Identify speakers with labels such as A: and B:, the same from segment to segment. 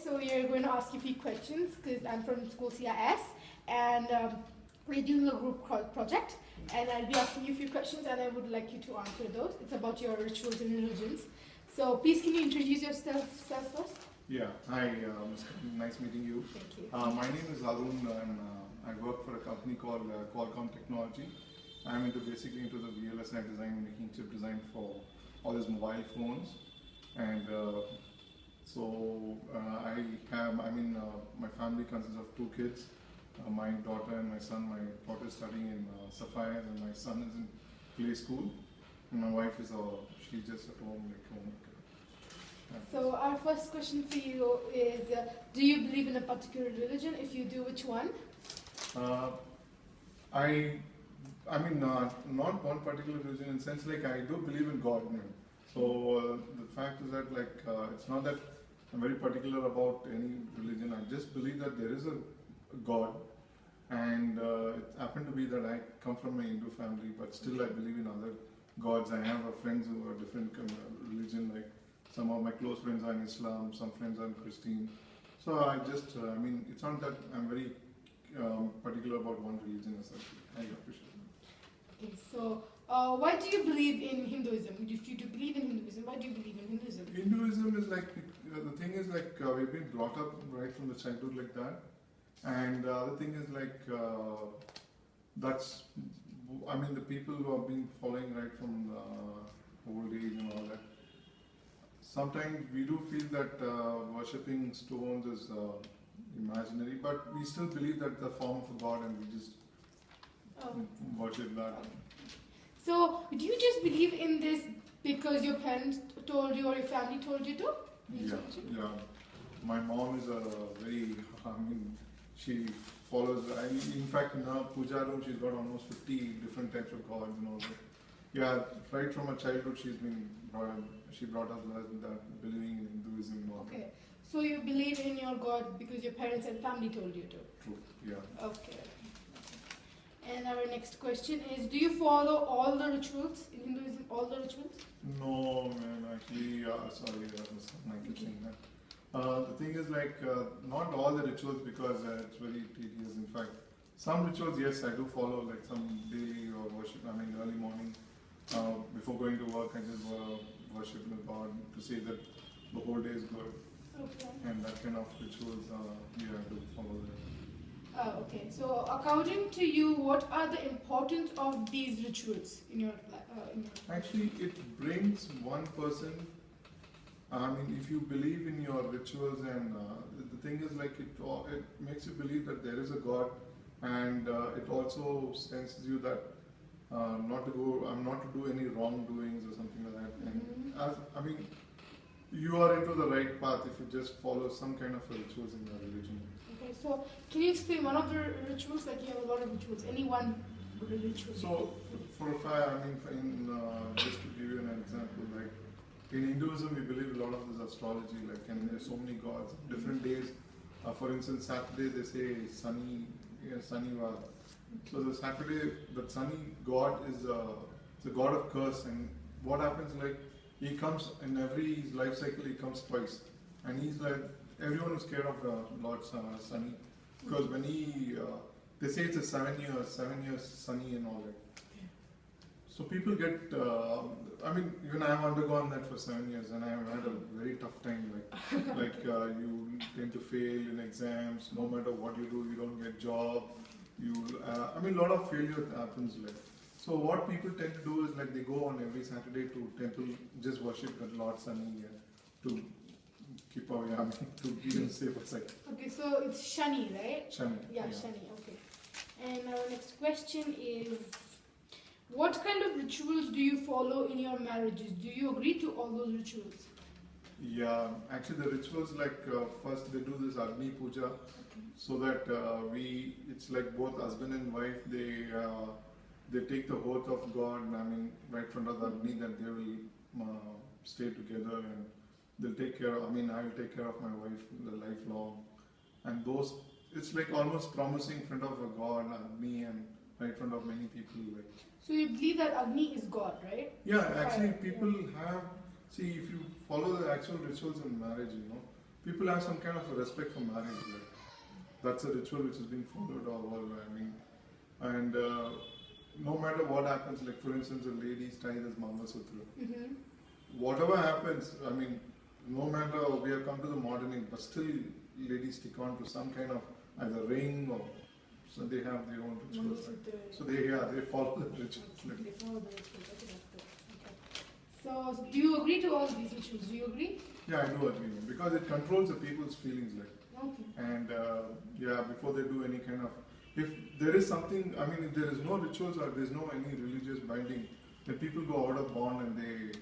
A: so we're going to ask you a few questions because I'm from school CIS and we're doing a group project and I'll be asking you a few questions and I would like you to answer those. It's about your rituals and religions. So please can you introduce yourself first?
B: Yeah, hi, nice meeting you.
A: Thank you.
B: My name is Arun and I work for a company called Qualcomm Technology. I'm basically into the VLSI design, making chip design for all these mobile phones. And my family consists of two kids, my daughter and my son. My daughter is studying in Sapphire and my son is in play school. And my wife is she's just at home, like homemaker.
A: So our first question for you is, do you believe in a particular religion? If you do, which one?
B: Not one particular religion in the sense like I do believe in God. So the fact is that it's not that I'm very particular about any religion. I just believe that there is a God, and it happened to be that I come from a Hindu family, but still I believe in other gods. I have friends who are different religion, like some of my close friends are in Islam, some friends are Christian. So I just, it's not that I'm very particular about one religion as such. I appreciate it.
A: Okay, so why do you believe in Hinduism? If you do believe in Hinduism, why do you believe in Hinduism?
B: Hinduism is like, the thing is like, we've been brought up right from the childhood like that. And the other thing is like, the people who have been following right from the old age and all that. Sometimes we do feel that worshipping stones is imaginary, but we still believe that the form of a god and we just worship that.
A: So, do you just believe in this because your parents told you or your family told you to?
B: Yeah. My mom is a very, she follows, in fact in her puja room she's got almost 50 different types of gods and all that. Yeah, right from her childhood she brought us that believing in Hinduism and all that.
A: Okay, so you believe in your God because your parents and family told you to?
B: True, yeah.
A: Okay. And our next question is, do you follow all the rituals in Hinduism, all the rituals?
B: No, man, actually, sorry, that was Michael saying that. The thing is like, not all the rituals because it's very tedious. In fact, some rituals, yes, I do follow, like some daily or worship, early morning. Before going to work, I just worship the God to say that the whole day is good.
A: Okay.
B: And that kind of rituals, I do follow that.
A: Okay, so according to you, what are the importance of these rituals in your life?
B: Actually, it brings one person. If you believe in your rituals, and the thing is like it makes you believe that there is a God, and it also senses you that not to do any wrongdoings or something like that. And you are into the right path if you just follow some kind of rituals in your religion.
A: Okay, so can you explain one of the rituals? Like you have a lot of rituals. Any one ritual?
B: So for a fire, just to give you an example, like in Hinduism we believe a lot of this astrology, and there's so many gods, different days. For instance, Saturday they say Shanivar. So the Saturday, that sunny god is the god of curse, and what happens like he comes in every life cycle, he comes twice, and he's like everyone is scared of Lord Sunny because when they say it's a 7 years sunny and all that. So people get, even I have undergone that for 7 years and I have had a very tough time. You tend to fail in exams, no matter what you do, you don't get job. A lot of failure happens. So what people tend to do is they go on every Saturday to temple, just worship the Lord Sunny to keep away, to be on the safer side.
A: Okay, so it's Shani, right?
B: Shani.
A: Yeah, Shani, okay. And our next question is, what kind of rituals do you follow in your marriages? Do you agree to all those rituals?
B: Yeah, actually the rituals first they do this Agni Puja, so that it's like both husband and wife, they take the oath of God, right front of the Agni, that they will stay together and they'll take care of, I will take care of my wife the lifelong. And those, it's like almost promising in front of a God, me, and right in front of many people.
A: So you believe that Agni is God, right?
B: Yeah, actually people have, see, if you follow the actual rituals in marriage, people have some kind of a respect for marriage. Like, that's a ritual which is being followed all over. I mean, and no matter what happens, like for instance, a lady's tied as Mangalasutra. Whatever happens, I mean, no matter we have come to the modern age, but still ladies stick on to some kind of either ring or so they have their own rituals. So they follow the rituals. Like.
A: They follow the rituals. Okay, that's good. Okay. So do you agree to all these rituals? Do you agree?
B: Yeah, I do agree because it controls the people's feelings. Like.
A: Okay.
B: And before they do any kind of, if there is something, I mean, if there is no rituals or there is no any religious binding, then people go out of bond and they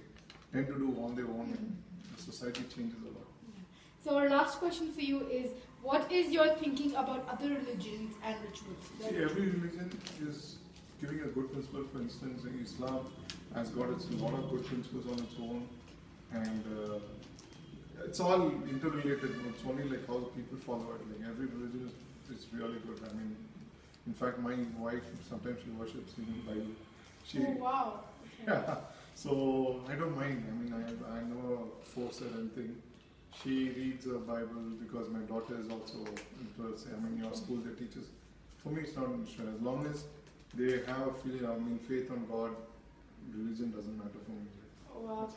B: tend to do on their own. And the society changes a lot.
A: So our last question for you is, what is your thinking about other religions and rituals?
B: See, every religion is giving a good principle. For instance, Islam has got a lot of good principles on its own, and it's all interrelated. It's only like how the people follow it. Like every religion is really good. I mean, in fact, my wife sometimes she worships in the Bible.
A: Oh wow! Okay.
B: Yeah. So I don't mind. I mean, I never force her anything. She reads the Bible because my daughter is also into. I mean, your school they teach us. For me, it's not an issue. As long as they have a feeling, I mean, faith on God, religion doesn't matter for me.
A: Wow.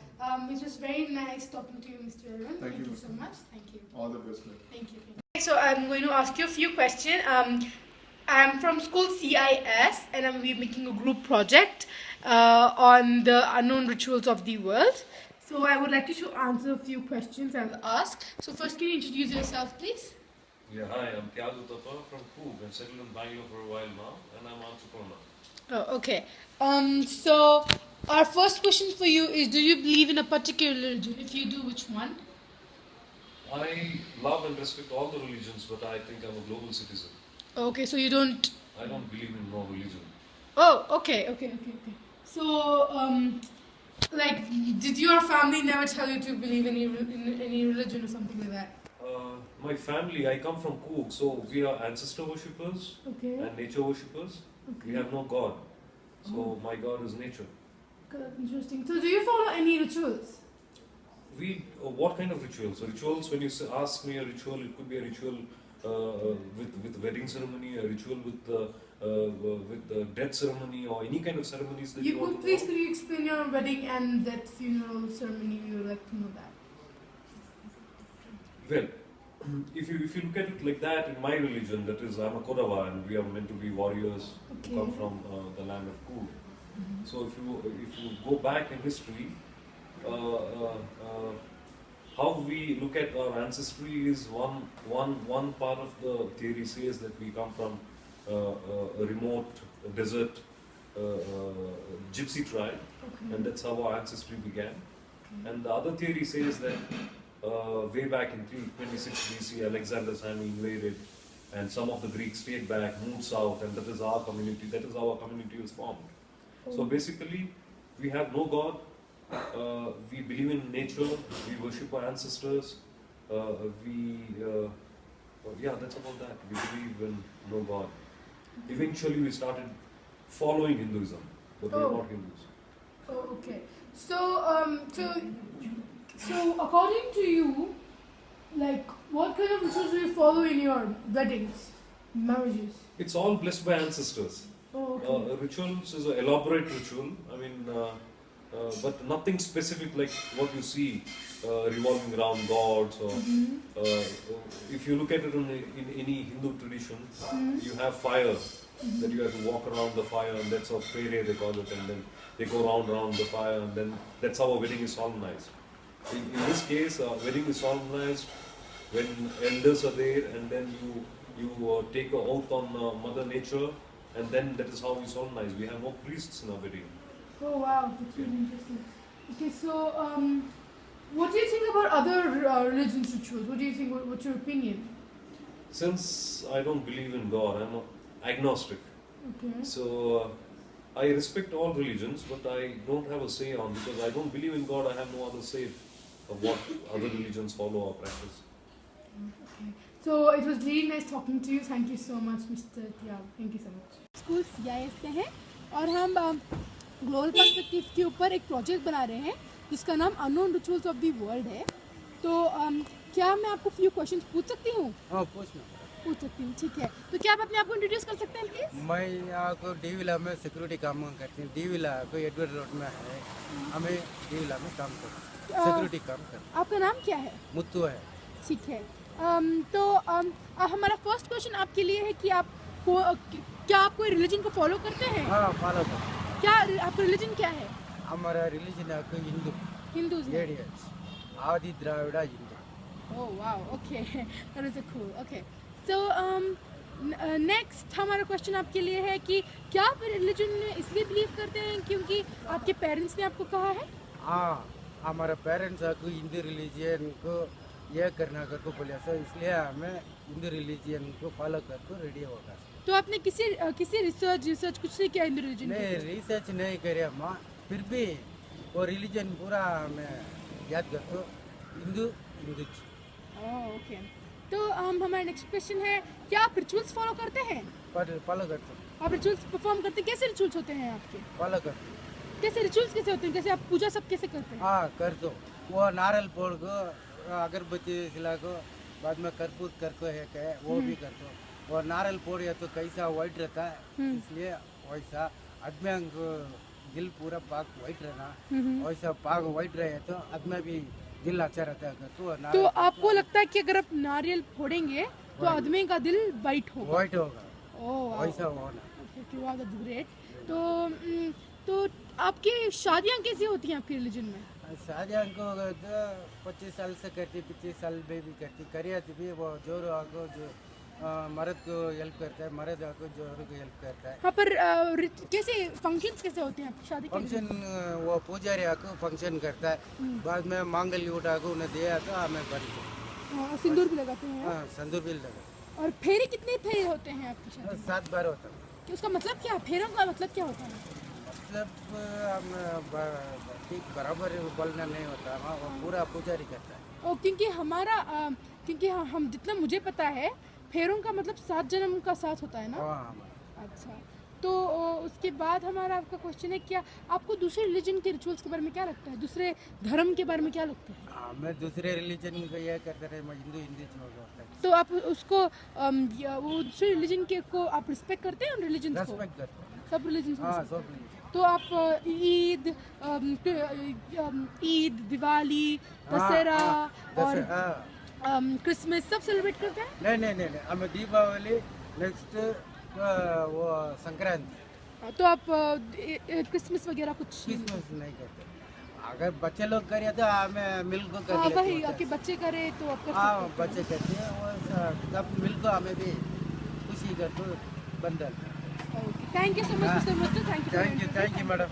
A: It was very nice talking to you, Mr. Arun. Thank you so much. Thank you.
B: All the best.
A: Thank you. So I'm going to ask you a few questions. I'm from school CIS and I'm making a group project on the unknown rituals of the world. So I would like you to answer a few questions I'll ask. So first, can you introduce yourself, please?
C: Yeah, hi, I'm Tyag Uttapa from Coop. I'm settled in Bangalore for a while now, and I'm an entrepreneur.
A: Oh, okay. So our first question for you is: do you believe in a particular religion? If you do, which one?
C: I love and respect all the religions, but I think I'm a global citizen.
A: Okay, so you don't.
C: I don't believe in no religion.
A: Oh, okay. So, like, did your family never tell you to believe in any religion or something like that?
C: My family, I come from Cook, so we are ancestor worshippers and nature worshippers. We have no God. So my God is nature.
A: Okay, interesting. So do you follow any rituals?
C: What kind of rituals? Rituals, when you ask me a ritual, it could be a ritual with wedding ceremony, a ritual with the death ceremony, or any kind of ceremonies that you want to know.
A: Please could you explain your wedding and death funeral ceremony? We would like to know that.
C: Well, if you look at it like that, in my religion, that is, I'm a Kodava, and we are meant to be warriors who come from the land of Cool. So if you go back in history, how we look at our ancestry is one part of the theory says that we come from a remote desert gypsy tribe, and that's how our ancestry began. And the other theory says that way back in 326 BC, Alexander's army invaded, and some of the Greeks stayed back, moved south, and that is our community. That is how our community was formed. So basically, we have no God. We believe in nature. We worship our ancestors. That's about that. We believe in no God. Eventually, we started following Hinduism, but we are not Hindus.
A: Oh, okay. So according to you, like, what kind of rituals do you follow in your weddings, marriages?
C: It's all blessed by ancestors.
A: Oh, okay.
C: Rituals is an elaborate ritual. I mean, but nothing specific like what you see revolving around gods. Or if you look at it in any Hindu tradition, you have fire that you have to walk around the fire, and that's how pere they call it, and then they go around the fire, and then that's how a wedding is solemnized. In this case, wedding is solemnized when elders are there, and then you take an oath on Mother Nature, and then that is how we solemnize. We have no priests in our wedding.
A: Oh wow, that's really interesting. Okay, so what do you think about other religions' rituals? What do you think? What's your opinion?
C: Since I don't believe in God, I'm agnostic.
A: Okay.
C: So I respect all religions, but I don't have a say on, because I don't believe in God. I have no other say of what other religions follow or practice.
A: Okay. So it was really nice talking to you. Thank you so much, Mr. Tyag. Thank you so much.
D: School CIS से हैं और हम global perspective के ऊपर एक project बना रहे हैं जिसका नाम unknown rituals of the world है। तो क्या मैं आपको फ्यू क्वेश्चंस पूछ सकती हूँ?
E: हाँ पूछना।
D: पूछ सकती हूँ, ठीक है। तो क्या आप अपने आप को इंट्रोड्यूस कर सकते हैं प्लीज?
E: मैं यहाँ को डी विला में सिक्योरिटी काम करती हूँ। डी विला को एडवर्ड रोड में है, हमें डी विला में काम करते हैं, सिक्योरिटी काम करते हैं।
D: आपका नाम क्या है?
E: मुत्तू है।
D: ठीक है। हमारा फर्स्ट क्वेश्चन आपके लिए है कि क्या आप कोई रिलीजन को फॉलो करते हैं?
E: हाँ फॉलो करते हैं।
D: क्या आपका रिलीजन क्या है?
E: हमारा रिलीजन है हिंदू,
D: हिंदूज है।
E: एडियंस, आदि Dravida Hindu.
D: Oh wow, okay. That is a cool. Okay. So next हमारा क्वेश्चन आपके लिए है कि क्या आप रिलीजन में इसलिए बिलीव करते हैं क्योंकि आपके पेरेंट्स ने आपको कहा है?
E: हाँ हमारे पेरेंट्स को हिंदू रिलीजन को ये करना करके बोले, सो इसलिए हमें हिंदू रिलीजन को फॉलो करके रेडी होगा।
D: तो आपने किसी रिसर्च कुछ नहीं किया हिंदू रिलीजन
E: नहीं रिसर्च नहीं करे अम्मा, फिर भी वो रिलीजन पूरा हमें याद करते हिंदू हिंदू।
D: ओके। तो हमारा नेक्स्ट क्वेश्चन है, क्या आप रिचुअल्स फॉलो करते हैं?
E: फॉलो करते हैं।
D: आप रिचुअल्स परफॉर्म करते हैं? कैसे रिचुअल्स होते हैं आपके?
E: फॉलो करते हैं।
D: कैसे रिचुअल्स कैसे होते हैं? कैसे आप पूजा सब कैसे करते हैं?
E: हाँ कर दो, वो नारियल फोड़ को, अगरबत्ती सिला को, बाद में कर्पूर करको है वो भी कर दो। और नारियल फोड़ या तो कैसा वाइट रहता है, इसलिए वैसा आदमी को दिल पूरा पाक वाइट रहना, वैसा पाक वाइट रहे तो आदमी भी दिल अच्छा रहता है।
D: तो आपको लगता है कि अगर आप नारियल फोड़ेंगे तो आदमी का दिल वाइट होगा?
E: वाइट होगा।
D: ओह
E: वैसा होना।
D: वाह, दैट्स ग्रेट। तो आपकी शादियाँ कैसी होती हैं आपके रिलीजन में?
E: शादियाँ को 25 साल से करती, 25 साल में भी करती, करियाती भी। वो जोर आको जो मर्द को हेल्प करता है, मर्द आको जोर को हेल्प करता है।
D: हाँ, पर कैसे फंक्शंस कैसे होते हैं आपकी शादी के?
E: फंक्शन वो पुजारी आको फंक्शन करता है, बाद में मांगल्य उठा को उन्हें दिया तो हमें बनते।
D: सिंदूर भी लगाते हैं?
E: हाँ संदूर भी लगा।
D: और फेरे कितने फेरे होते हैं आपकी शादी में?
E: 7 बार होता है।
D: कि उसका मतलब क्या है? फेरों का मतलब क्या होता है?
E: मतलब हम ठीक बराबर बोलना नहीं होता, वो पूरा पुजारी करता है।
D: और क्योंकि हम जितना मुझे पता है, फेरों का मतलब 7 जन्म का साथ होता है ना?
E: हाँ।
D: अच्छा। तो उसके बाद हमारा आपका क्वेश्चन है, क्या आपको दूसरे रिलीजन के रिचुअल्स के बारे में क्या लगता है? दूसरे धर्म के बारे में क्या लगता है?
E: मैं दूसरे रिलीजन को ये करते रहे, मैं हिंदू होता है।
D: तो आप उसको वो दूसरे रिलीजन के को आप रिस्पेक्ट करते हैं? उन रिलीजन को
E: रेस्पेक्ट करते हैं।
D: सब रिलीजन को
E: हाँ
D: respect
E: सब
D: करते हैं। तो आप ईद, दिवाली, दशहरा और क्रिसमस सब सेलिब्रेट करते हैं?
E: नहीं, हमें दीपावली, नेक्स्ट वो संक्रांति।
D: तो आप क्रिसमस वगैरह कुछ?
E: क्रिसमस नहीं करते। अगर बच्चे लोग करिए तो हमें मिलकर कर लेते
D: वही
E: हैं।
D: आपके बच्चे करे तो आप कर
E: हाँ
D: सकते हैं।
E: बच्चे करते हैं, वो सब मिलकर हमें भी खुशी करते बंधन।
D: Thank you so much mister Mustafa,
E: thank you madam.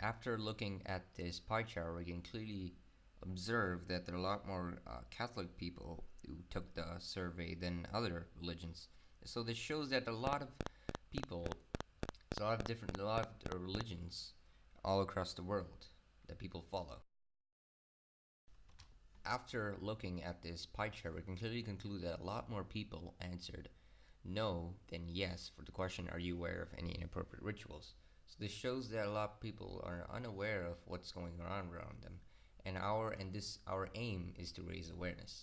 F: After looking at this pie chart, we can clearly observe that there are a lot more Catholic people who took the survey than other religions. So this shows that a lot of people, there's a lot of religions all across the world that people follow. After looking at this pie chart, we can clearly conclude that a lot more people answered no than yes for the question, are you aware of any inappropriate rituals? So this shows that a lot of people are unaware of what's going on around them, and our aim is to raise awareness.